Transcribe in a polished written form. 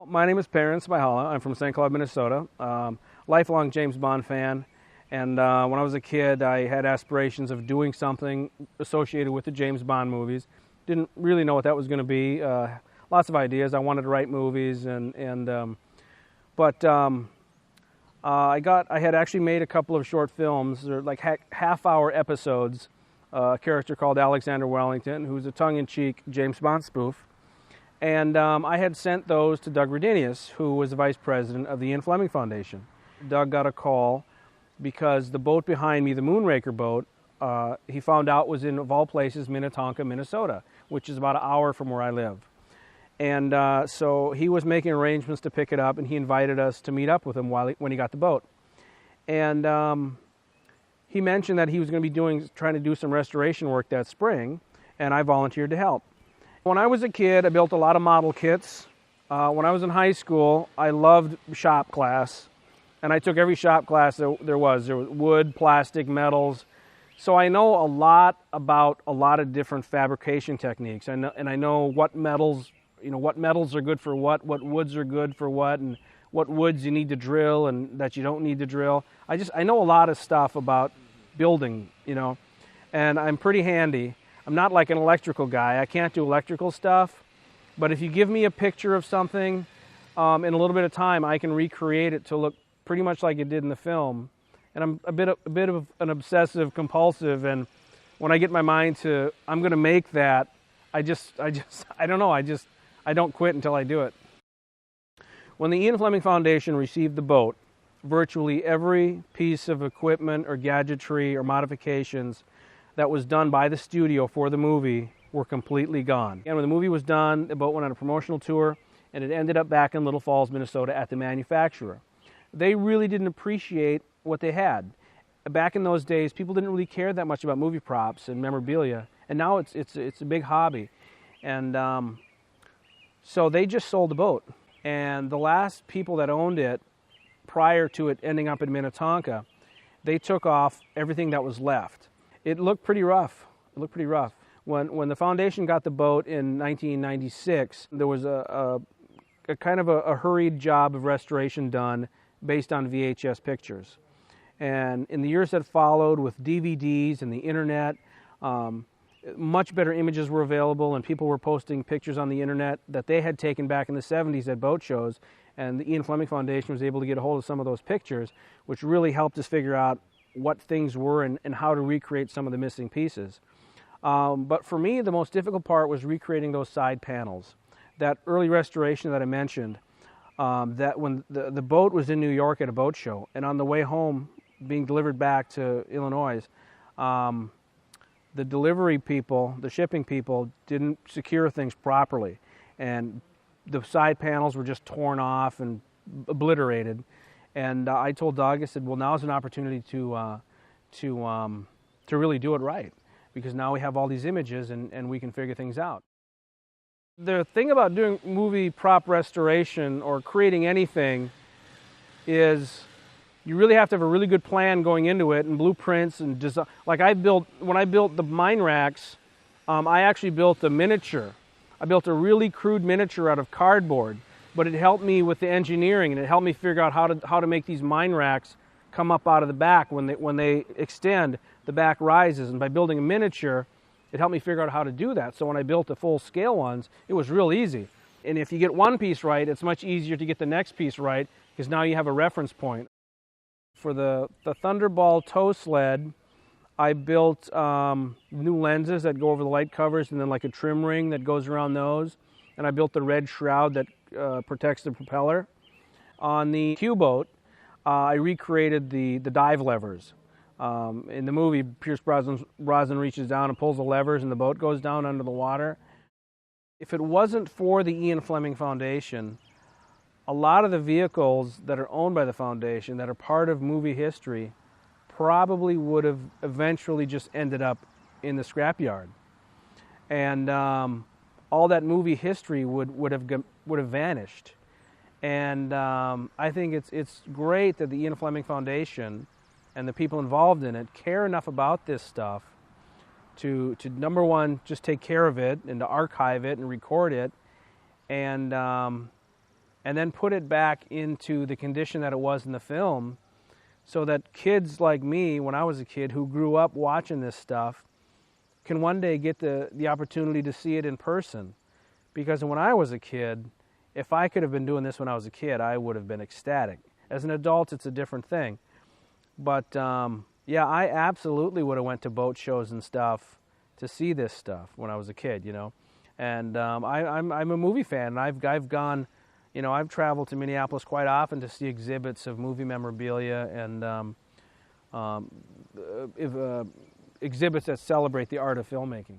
My name is Perrin Spychala. I'm from St. Cloud, Minnesota. Lifelong James Bond fan. And when I was a kid, I had aspirations of doing something associated with the James Bond movies. Didn't really know what that was going to be. Lots of ideas. I wanted to write movies, but I had actually made a couple of short films. They're like half-hour episodes. A character called Alexander Wellington, who's a tongue-in-cheek James Bond spoof. And I had sent those to Doug Redenius, who was the vice president of the Ian Fleming Foundation. Doug got a call because the boat behind me, the Moonraker boat, he found out was in, of all places, Minnetonka, Minnesota, which is about an hour from where I live. And so he was making arrangements to pick it up, and he invited us to meet up with him when he got the boat. And he mentioned that he was going to be trying to do some restoration work that spring, and I volunteered to help. When I was a kid, I built a lot of model kits. When I was in high school, I loved shop class, and I took every shop class there was. There was wood, plastic, metals. So I know a lot about a lot of different fabrication techniques. And I know what metals, what metals are good for what woods are good for what, and what woods you need to drill and that you don't need to drill. I know a lot of stuff about building, and I'm pretty handy. I'm not like an electrical guy. I can't do electrical stuff, but if you give me a picture of something, in a little bit of time, I can recreate it to look pretty much like it did in the film. And I'm a bit of an obsessive compulsive, and when I get my mind to I'm going to make that, I don't know. I don't quit until I do it. When the Ian Fleming Foundation received the boat, virtually every piece of equipment or gadgetry or modifications that was done by the studio for the movie were completely gone. And when the movie was done, the boat went on a promotional tour, and it ended up back in Little Falls, Minnesota at the manufacturer. They really didn't appreciate what they had. Back in those days, people didn't really care that much about movie props and memorabilia, and now it's a big hobby. And so they just sold the boat. And the last people that owned it, prior to it ending up in Minnetonka, they took off everything that was left. It looked pretty rough. When the foundation got the boat in 1996, there was a kind of a hurried job of restoration done based on VHS pictures. And in the years that followed, with DVDs and the internet, much better images were available, and people were posting pictures on the internet that they had taken back in the 70s at boat shows, and the Ian Fleming Foundation was able to get a hold of some of those pictures, which really helped us figure out what things were and how to recreate some of the missing pieces. But for me, the most difficult part was recreating those side panels. That early restoration that I mentioned, that when the boat was in New York at a boat show, and on the way home, being delivered back to Illinois, the delivery people, the shipping people, didn't secure things properly, and the side panels were just torn off and obliterated. And I told Doug, I said, well, now's an opportunity to really do it right, because now we have all these images and we can figure things out. The thing about doing movie prop restoration or creating anything is you really have to have a really good plan going into it, and blueprints and design. Like when I built the mine racks, I actually built a miniature. I built a really crude miniature out of cardboard, but it helped me with the engineering, and it helped me figure out how to make these mine racks come up out of the back. When they extend, the back rises, and by building a miniature, it helped me figure out how to do that. So when I built the full scale ones, it was real easy. And if you get one piece right, it's much easier to get the next piece right, because now you have a reference point. For the Thunderball tow sled, I built new lenses that go over the light covers, and then like a trim ring that goes around those. And I built the red shroud that protects the propeller. On the Q-boat, I recreated the dive levers. In the movie, Pierce Brosnan reaches down and pulls the levers, and the boat goes down under the water. If it wasn't for the Ian Fleming Foundation, a lot of the vehicles that are owned by the foundation, that are part of movie history, probably would have eventually just ended up in the scrapyard. And all that movie history would have vanished. And I think it's great that the Ian Fleming Foundation and the people involved in it care enough about this stuff to number one, just take care of it and to archive it and record it, and and then put it back into the condition that it was in the film, so that kids like me, when I was a kid, who grew up watching this stuff, can one day get the opportunity to see it in person. Because when I was a kid, if I could have been doing this when I was a kid, I would have been ecstatic. As an adult, it's a different thing. But yeah, I absolutely would have went to boat shows and stuff to see this stuff when I was a kid, you know. And I'm a movie fan. I've gone, you know, I've traveled to Minneapolis quite often to see exhibits of movie memorabilia and exhibits that celebrate the art of filmmaking.